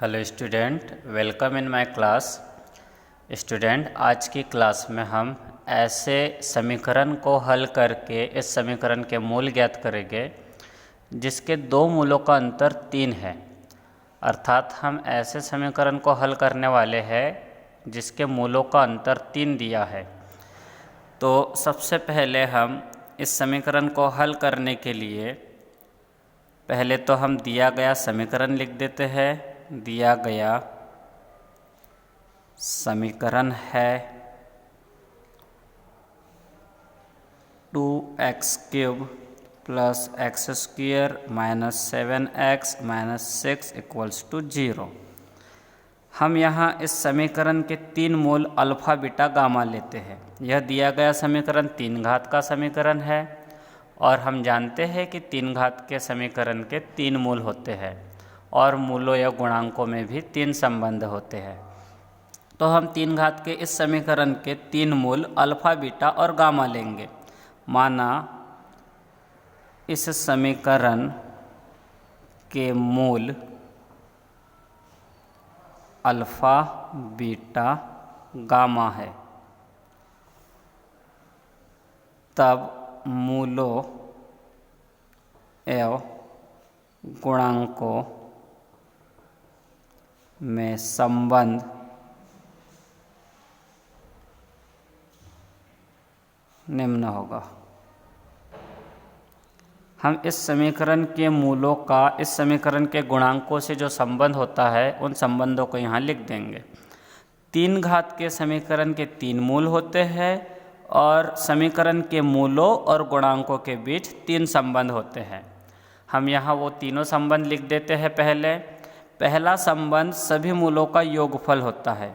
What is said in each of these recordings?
Hello student, welcome in my class. Student, आज की class में हम ऐसे समीकरण को हल करके इस समीकरण के मूल ज्ञात करेंगे जिसके दो मूलों का अंतर 3 है। अर्थात हम ऐसे समीकरण को हल करने वाले हैं जिसके मूलों का अंतर 3 दिया है। तो सबसे पहले हम इस समीकरण को हल करने के लिए पहले तो हम दिया गया समीकरण लिख देते हैं। दिया गया समीकरण है 2x³ plus x² minus 7x minus 6 equals to 0। हम यहाँ इस समीकरण के 3 मूल अल्फ़ा बीटा गामा लेते हैं। यह दिया गया समीकरण 3 घात का समीकरण है और हम जानते हैं कि 3 घात के समीकरण के 3 मूल होते हैं और मूलों या गुणांकों में भी 3 संबंध होते हैं। तो हम 3 घात के इस समीकरण के 3 मूल अल्फ़ा बीटा और गामा लेंगे। माना इस समीकरण के मूल अल्फ़ा बीटा गामा है, तब मूलों एवं गुणांकों में संबंध निम्न होगा। हम इस समीकरण के मूलों का इस समीकरण के गुणांकों से जो संबंध होता है उन संबंधों को यहाँ लिख देंगे। 3 घात के समीकरण के 3 मूल होते हैं और समीकरण के मूलों और गुणांकों के बीच 3 संबंध होते हैं। हम यहाँ वो तीनों संबंध लिख देते हैं। पहला संबंध सभी मूलों का योगफल होता है।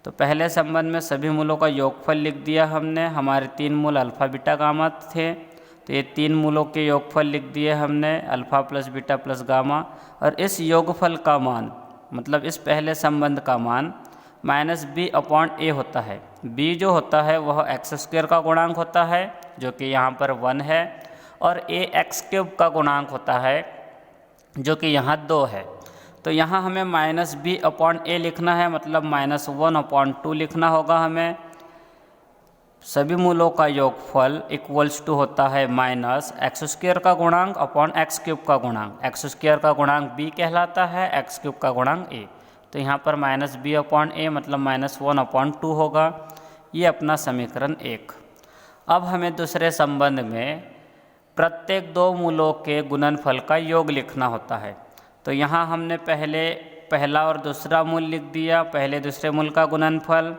तो पहले संबंध में सभी मूलों का योगफल लिख दिया हमने। हमारे 3 मूल अल्फ़ा बीटा गामा थे, तो ये 3 मूलों के योगफल लिख दिए हमने, alpha plus beta plus gamma. और इस योगफल का मान, मतलब इस पहले संबंध का मान -b/a होता है। b जो होता है वह x² का गुणांक होता है जो कि यहाँ पर 1 है, और a x³ का गुणांक होता है जो कि यहाँ 2 है। तो यहाँ हमें -b/a लिखना है, मतलब -1/2 लिखना होगा हमें। सभी मूलों का योगफल इक्वल्स टू होता है -x² का गुणांक अपॉन x³ का गुणांक। x² का गुणांक b कहलाता है, x³ का गुणांक a। तो यहाँ पर -b/a मतलब -1/2 होगा। ये अपना समीकरण 1। अब हमें दूसरे संबंध में प्रत्येक 2 मूलों के गुणनफल का योग लिखना होता है। तो यहाँ हमने पहला और दूसरा मूल लिख दिया, पहले दूसरे मूल का गुणनफल,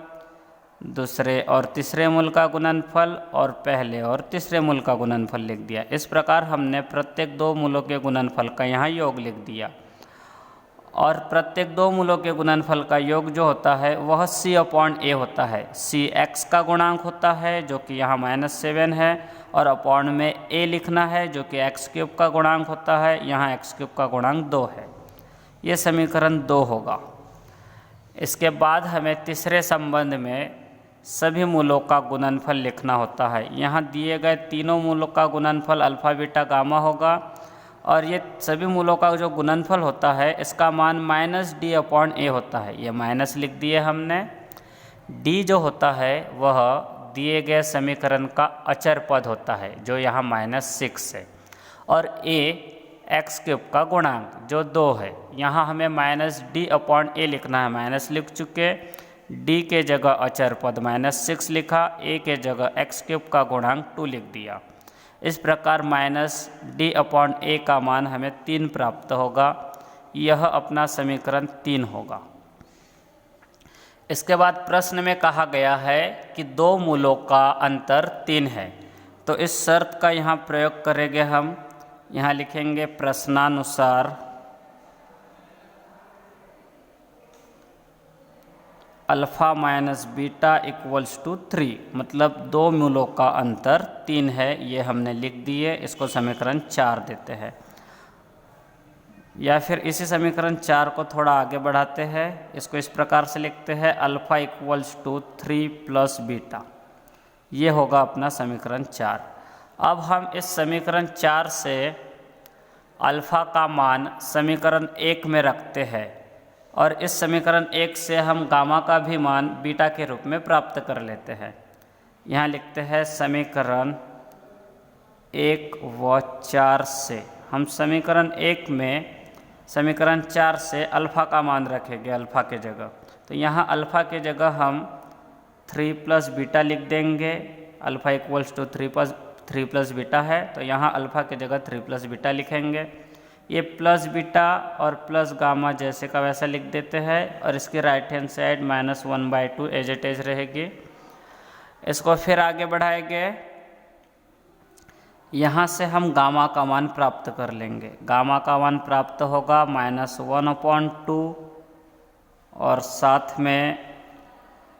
दूसरे और तीसरे मूल का गुणनफल, और पहले और तीसरे मूल का गुणनफल लिख दिया। इस प्रकार हमने प्रत्येक 2 मूलों के गुणनफल का यहाँ योग लिख दिया। और प्रत्येक 2 मूलों के गुणनफल का योग जो होता है वह c/a होता है। c x का गुणांक होता है जो कि यहाँ -7 है, और अपॉन में a लिखना है जो कि x³ का गुणांक होता है, यहाँ x³ का गुणांक 2 है। ये समीकरण 2 होगा। इसके बाद हमें तीसरे संबंध में सभी मूलों का गुणनफल लिखना होता है। यहाँ दिए गए तीनों मूलों का गुणनफल अल्फ़ा बीटा गामा होगा, और ये सभी मूलों का जो गुणनफल होता है इसका मान -d/a होता है। ये माइनस लिख दिए हमने। d जो होता है वह दिए गए समीकरण का अचर पद होता है जो यहाँ -6 है, और a x³ का गुणांक जो 2 है। यहाँ हमें -d/a लिखना है, माइनस लिख चुके। d के जगह अचर पद -6 लिखा, a के जगह x³ का गुणांक 2 लिख दिया। इस प्रकार -d/a का मान हमें 3 प्राप्त होगा। यह अपना समीकरण 3 होगा। इसके बाद प्रश्न में कहा गया है कि 2 मूलों का अंतर 3 है। तो इस शर्त का यहाँ प्रयोग करेंगे हम। यहाँ लिखेंगे प्रश्नानुसार alpha minus beta equals to 3, मतलब 2 मूलों का अंतर 3 है। ये हमने लिख दिए। इसको समीकरण 4 देते हैं, या फिर इसी समीकरण 4 को थोड़ा आगे बढ़ाते हैं। इसको इस प्रकार से लिखते हैं alpha equals to 3 plus beta. ये होगा अपना समीकरण 4। अब हम इस समीकरण 4 से अल्फ़ा का मान समीकरण 1 में रखते हैं। और इस समीकरण 1 से हम गामा का भी मान बीटा के रूप में प्राप्त कर लेते हैं। यहाँ लिखते हैं समीकरण 1 व 4 से हम समीकरण 1 में समीकरण 4 से अल्फ़ा का मान रखेंगे अल्फ़ा के जगह। तो यहाँ अल्फ़ा के जगह हम 3 प्लस बीटा लिख देंगे। Alpha equals to 3 plus beta है, तो यहाँ अल्फ़ा के जगह 3 प्लस बीटा लिखेंगे। ये प्लस बीटा और प्लस गामा जैसे का वैसा लिख देते हैं और इसकी right hand side -1/2 as it is रहेगी। इसको फिर आगे बढ़ाएंगे, यहाँ से हम गामा का मान प्राप्त कर लेंगे। गामा का मान प्राप्त होगा -1/2 और साथ में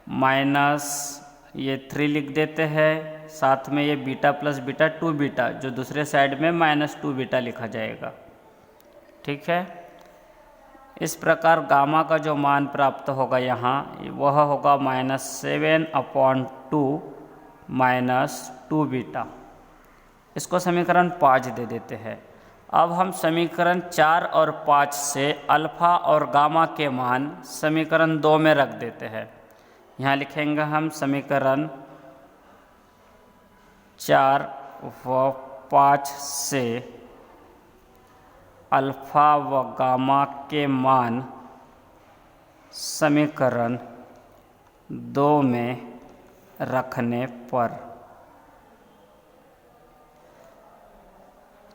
माइनस ये 3 लिख देते हैं, साथ में ये बीटा प्लस बीटा 2 बीटा जो दूसरे साइड में -2 बीटा लिखा जाएगा। ठीक है, इस प्रकार गामा का जो मान प्राप्त होगा यहाँ वह होगा -7/2 -2 बीटा। इसको समीकरण 5 दे देते हैं। अब हम समीकरण 4 और 5 से अल्फ़ा और गामा के मान समीकरण 2 में रख देते हैं। यहाँ लिखेंगे हम समीकरण 4 व 5 से अल्फ़ा व गामा के मान समीकरण 2 में रखने पर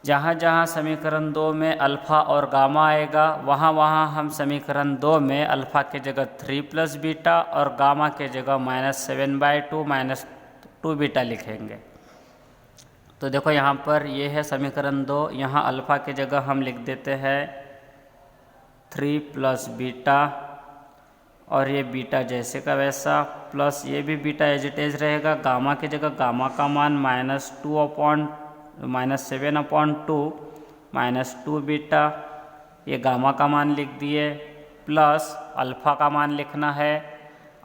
जहाँ जहाँ समीकरण 2 में अल्फ़ा और गामा आएगा वहाँ वहाँ हम समीकरण 2 में अल्फ़ा के जगह 3 प्लस बीटा और गामा के जगह -7/2 -2 बीटा लिखेंगे। तो देखो यहाँ पर ये है समीकरण 2। यहाँ अल्फ़ा के जगह हम लिख देते हैं 3 प्लस बीटा और ये बीटा जैसे का वैसा प्लस ये भी बीटा एज इट इज रहेगा। गामा की जगह गामा का मान -7/2 -2 बीटा ये गामा का मान लिख दिए, प्लस अल्फ़ा का मान लिखना है।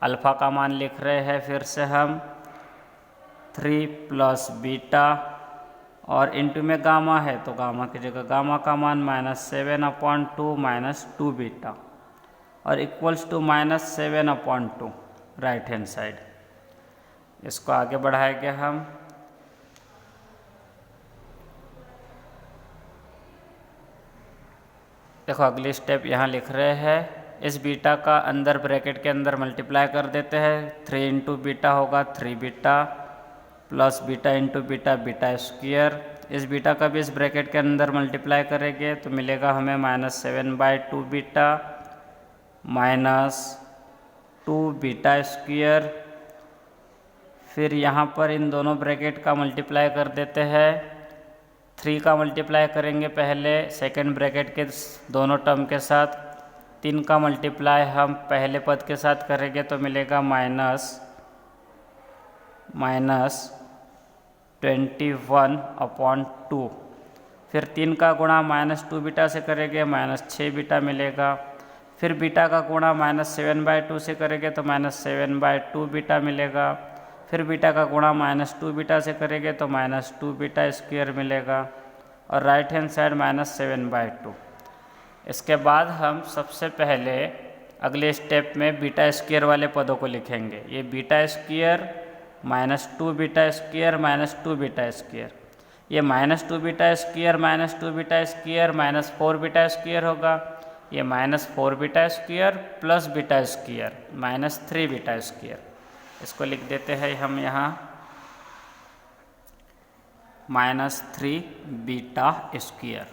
अल्फ़ा का मान लिख रहे हैं फिर से हम 3 प्लस बीटा और इंटू में गामा है तो गामा की जगह गामा का मान -7/2 -2 बीटा और equals to -7/2 right hand side. इसको आगे बढ़ाएंगे हम। देखो अगली स्टेप यहाँ लिख रहे हैं, इस बीटा का अंदर ब्रैकेट के अंदर मल्टीप्लाई कर देते हैं। 3 इंटू बीटा होगा 3 beta plus beta into beta beta square. इस बीटा का भी इस ब्रैकेट के अंदर मल्टीप्लाई करेंगे तो मिलेगा हमें -7/2 बीटा -2 बीटा स्क्वायर। फिर यहाँ पर इन दोनों ब्रैकेट का मल्टीप्लाई कर देते हैं। 3 का मल्टीप्लाई करेंगे पहले सेकंड ब्रैकेट के दोनों टर्म के साथ। 3 का मल्टीप्लाई हम पहले पद के साथ करेंगे तो मिलेगा -21/2। फिर 3 का गुणा -2 बीटा से करेंगे -6 बीटा मिलेगा। फिर बीटा का गुणा -7/2 से करेंगे तो -7/2 बीटा मिलेगा। फिर बीटा का गुणा -2 बीटा से करेंगे तो -2 बीटा स्क्वायर मिलेगा और राइट हैंड साइड -7/2। इसके बाद हम सबसे पहले अगले स्टेप में बीटा स्क्वायर वाले पदों को लिखेंगे। ये beta square -2 beta square -2 beta square, ये -2 beta square -2 beta square -4 beta square होगा। ये -4 beta square plus beta square -3 beta square. इसको लिख देते हैं हम यहाँ -3 बीटा स्क्वायर।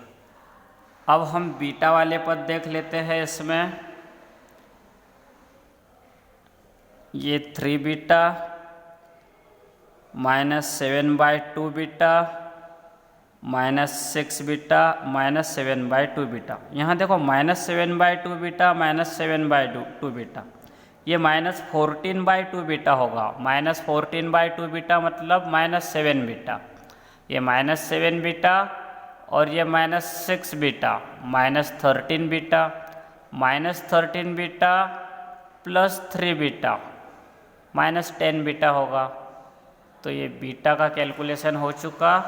अब हम बीटा वाले पद देख लेते हैं। इसमें ये 3 बीटा -7/2 बीटा -6 बीटा -7/2 बीटा। यहाँ देखो -7/2 बीटा -7/2 बीटा, ये -14/2 बीटा होगा। -14/2 बीटा मतलब -7 बीटा, ये -7 बीटा और ये -6 beta -13 beta -13 beta plus 3 beta -10 beta होगा। तो ये बीटा का कैलकुलेशन हो चुका।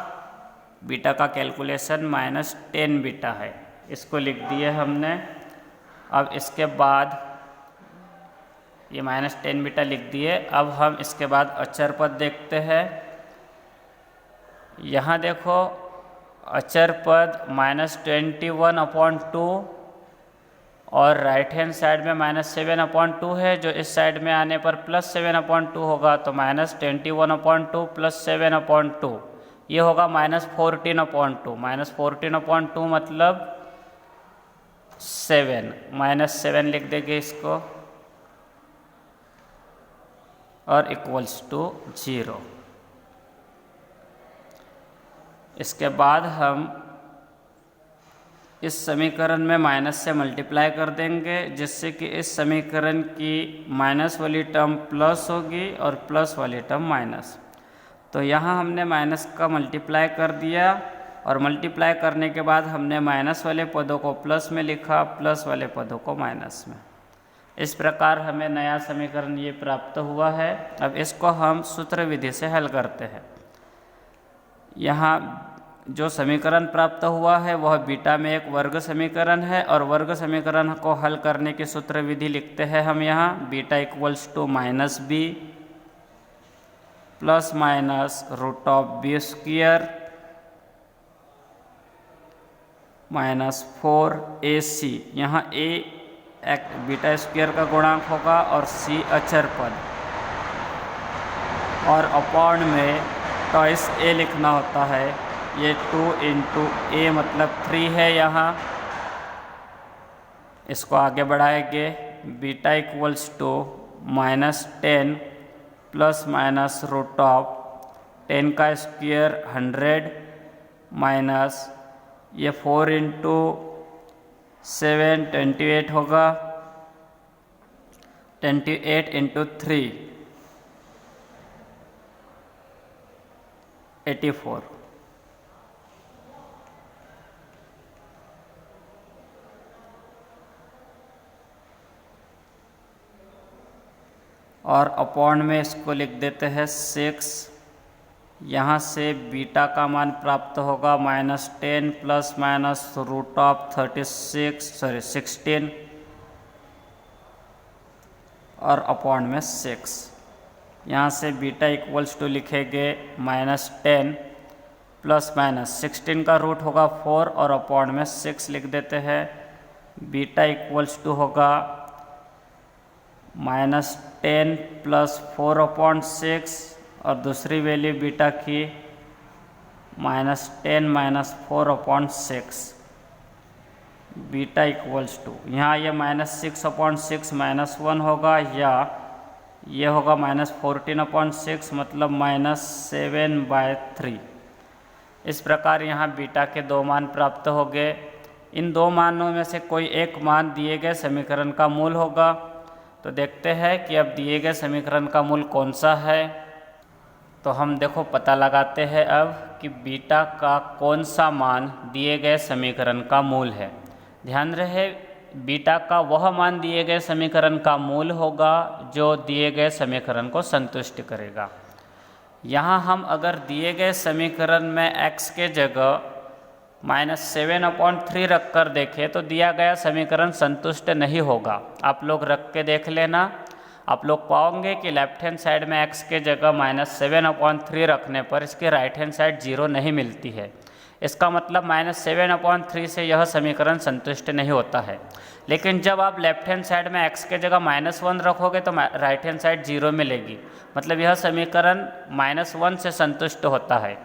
बीटा का कैलकुलेशन -10 बीटा है। इसको लिख दिए हमने अब इसके बाद ये -10 बीटा लिख दिए। अब हम इसके बाद अचर पद देखते हैं। यहाँ देखो अचर पद -21/2 और राइट हैंड साइड में -7/2 है, जो इस साइड में आने पर +7/2 होगा, तो -21/2 + 7/2 ये होगा -14/2। -14/2 मतलब 7, -7 लिख देंगे इसको और = 0। इसके बाद हम इस समीकरण में माइनस से मल्टीप्लाई कर देंगे, जिससे कि इस समीकरण की माइनस वाली टर्म प्लस होगी और प्लस वाली टर्म माइनस। तो यहाँ हमने माइनस का मल्टीप्लाई कर दिया और मल्टीप्लाई करने के बाद हमने माइनस वाले पदों को प्लस में लिखा, प्लस वाले पदों को माइनस में। इस प्रकार हमें नया समीकरण ये प्राप्त हुआ है। अब इसको हम सूत्र विधि से हल करते हैं। यहाँ जो समीकरण प्राप्त हुआ है वह बीटा में एक वर्ग समीकरण है और वर्ग समीकरण को हल करने की सूत्र विधि लिखते हैं हम यहाँ बीटा = -b ± √b² -4ac। यहाँ a बीटा स्क्वायर का गुणांक होगा और c अचर पद, और अपॉन में टॉइस a लिखना होता है। ये 2 × a मतलब 3 है। यहाँ इसको आगे बढ़ाएंगे। बीटा = -10 ± √10 का स्क्वायर 100 माइनस ये 4 × 7 28 होगा, 28 × 3 84। और अपॉन में इसको लिख देते हैं 6। यहाँ से बीटा का मान प्राप्त होगा -10 ± √16 और अपॉन में 6। यहाँ से बीटा = लिखेंगे -10 ± 16 का रूट होगा 4 और अपॉन में 6 लिख देते हैं। बीटा = होगा -10 + 4/6 और दूसरी वैल्यू बीटा की -10 - 4/6। बीटा = यहाँ ये -6/6 -1 होगा, या ये होगा -14/6 मतलब -7/3। इस प्रकार यहाँ बीटा के दो मान प्राप्त हो गए। इन दो मानों में से कोई एक मान दिए गए समीकरण का मूल होगा। तो देखते हैं कि अब दिए गए समीकरण का मूल कौन सा है। तो हम देखो पता लगाते हैं अब कि बीटा का कौन सा मान दिए गए समीकरण का मूल है। ध्यान रहे, बीटा का वह मान दिए गए समीकरण का मूल होगा जो दिए गए समीकरण को संतुष्ट करेगा। यहाँ हम अगर दिए गए समीकरण में x के जगह -7/3 रख कर देखें तो दिया गया समीकरण संतुष्ट नहीं होगा। आप लोग रख के देख लेना, आप लोग पाओगे कि लेफ्ट हैंड साइड में x के जगह -7/3 रखने पर इसके राइट हैंड साइड 0 नहीं मिलती है। इसका मतलब -7/3 से यह समीकरण संतुष्ट नहीं होता है। लेकिन जब आप लेफ्ट हैंड साइड में x के जगह -1 रखोगे तो राइट हैंड साइड 0 मिलेगी, मतलब यह समीकरण -1 से संतुष्ट होता है।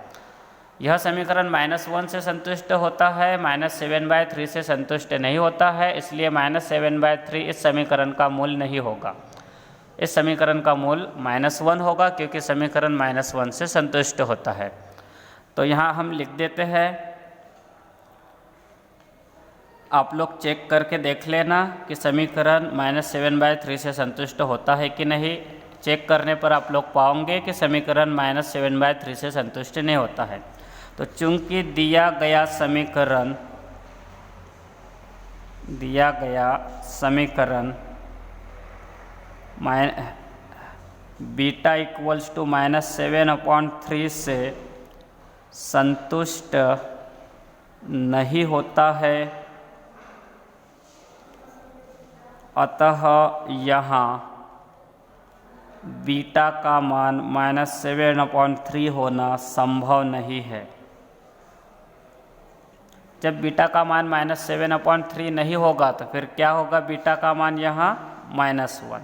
यह समीकरण -1 से संतुष्ट होता है, -7/3 से संतुष्ट नहीं होता है, इसलिए -7/3 इस समीकरण का मूल नहीं होगा। इस समीकरण का मूल -1 होगा क्योंकि समीकरण -1 से संतुष्ट होता है। तो यहाँ हम लिख देते हैं, आप लोग चेक करके देख लेना कि समीकरण -7/3 से संतुष्ट होता है कि नहीं। चेक करने पर आप लोग पाओगे कि समीकरण -7/3 से संतुष्ट नहीं होता है। तो चूंकि दिया गया समीकरण बीटा = -7/3 से संतुष्ट नहीं होता है, अतः यहाँ बीटा का मान -7/3 होना संभव नहीं है। जब बीटा का मान -7/3 नहीं होगा तो फिर क्या होगा, बीटा का मान यहाँ -1।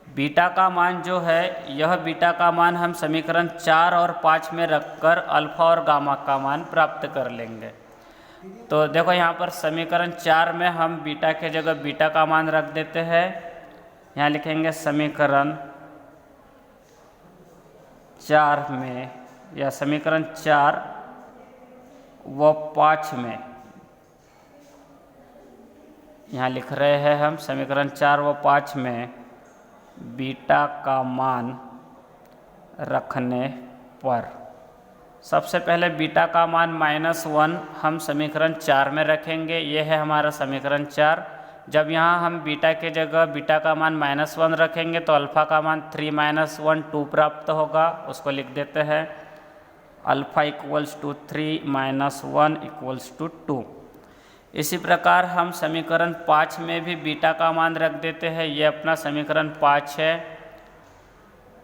बीटा का मान जो है, यह बीटा का मान हम समीकरण 4 और 5 में रखकर अल्फा और गामा का मान प्राप्त कर लेंगे। तो देखो यहाँ पर समीकरण 4 में हम बीटा के जगह बीटा का मान रख देते हैं। यहाँ लिखेंगे समीकरण 4 में, या समीकरण 4 व 5 में, यहाँ लिख रहे हैं हम समीकरण 4 व 5 में बीटा का मान रखने पर सबसे पहले बीटा का मान -1 हम समीकरण 4 में रखेंगे। ये है हमारा समीकरण 4। जब यहाँ हम बीटा के जगह बीटा का मान -1 रखेंगे तो अल्फ़ा का मान 3 - 1 2 प्राप्त होगा। उसको लिख देते हैं अल्फ़ा = 3 - 1 = 2। इसी प्रकार हम समीकरण 5 में भी बीटा का मान रख देते हैं। ये अपना समीकरण 5 है।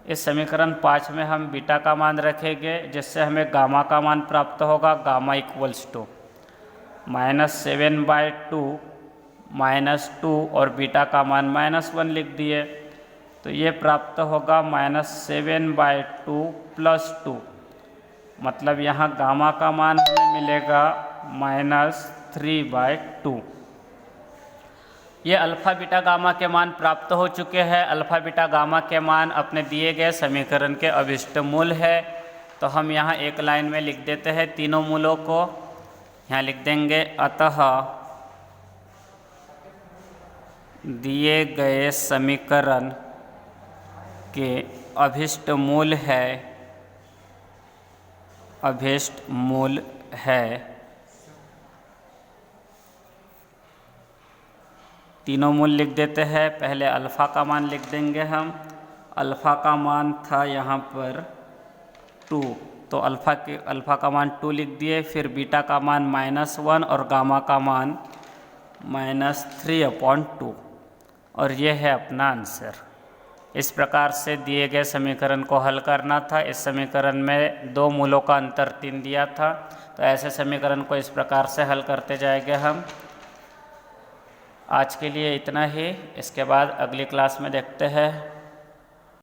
इस समीकरण 5 में हम बीटा का मान रखेंगे, जिससे हमें गामा का मान प्राप्त होगा। गामा = -7/2 -2 और बीटा का मान -1 लिख दिए, तो ये प्राप्त होगा -7/2 + 2। मतलब यहाँ गामा का मान हमें मिलेगा -3/2। ये अल्फ़ा बीटा गामा के मान प्राप्त हो चुके हैं। अल्फ़ा बीटा गामा के मान अपने दिए गए समीकरण के अभिष्ट मूल है। तो हम यहाँ एक लाइन में लिख देते हैं तीनों मूलों को। यहाँ लिख देंगे अतः दिए गए समीकरण के अभिष्ट मूल है तीनों मूल लिख देते हैं। पहले अल्फ़ा का मान लिख देंगे हम। अल्फ़ा का मान था यहाँ पर 2, तो अल्फ़ा का मान 2 लिख दिए। फिर बीटा का मान -1 और गामा का मान -3/2, और ये है अपना आंसर। इस प्रकार से दिए गए समीकरण को हल करना था। इस समीकरण में 2 मूलों का अंतर 3 दिया था, तो ऐसे समीकरण को इस प्रकार से हल करते जाएंगे हम। आज के लिए इतना ही। इसके बाद अगली क्लास में देखते हैं